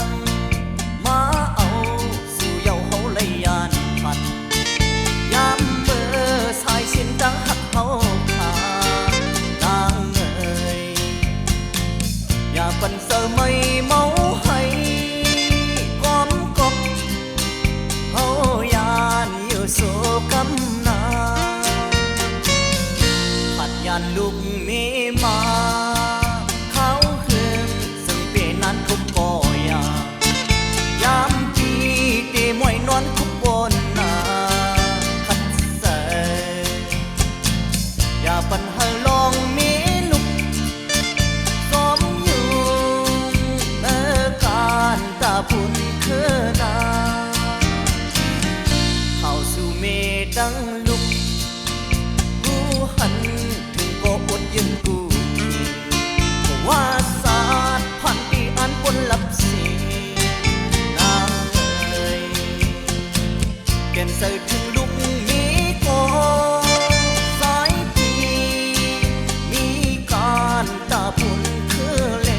งมาเอาสู่เยาเฮาเลยยานพันยามเมื่อสายสิ้นดังหักเฮาขาดนางเอ่ยอย่าปันเสอไม่เมาให้ก้อมกบเฮายานอยู่โศกำนาผัดยานลูกเมมาเขาคืนซึ่งเป็นนั้นทุกก่อยายามปีเตมวยนอนคุกบนนาคัดเสอย่าปันให้ลองเมลุกซ้อมอยู่เมื่อการตาพุ่นคือนาเข้าสู่เมดังลุกกูหันถึงก็อดยืนกูว่าศาสตร์พันปีอันบนลับสีนางเอ่ยแก่นใส่ถึงลุกมีก็สายปีมีการตาพุ่นคือเล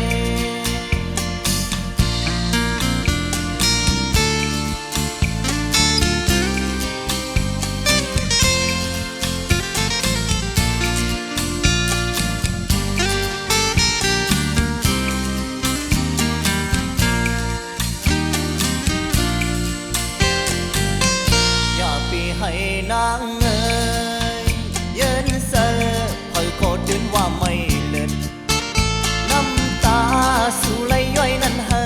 ให้นางเอ่ยเยินเสอคอยโคตรยืนว่าไม่เลิศน้ำตาสู่ไหลย้อยนั้นเฮอ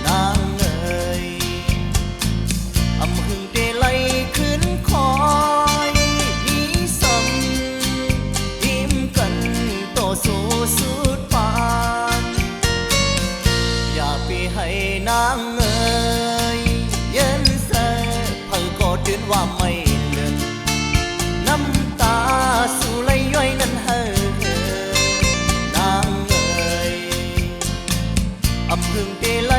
นางเอ่ยอำหึงเดลัยขึ้นคอยมีสัมยิ้มกันโตสู่สุดปานอย่าไปให้นางเอ่ยเยินตื่นว่าไม่เลิศน้ำตาสู่ไหลย้อยนั้นเฮอนางเอ่ยอำพึงเตไหล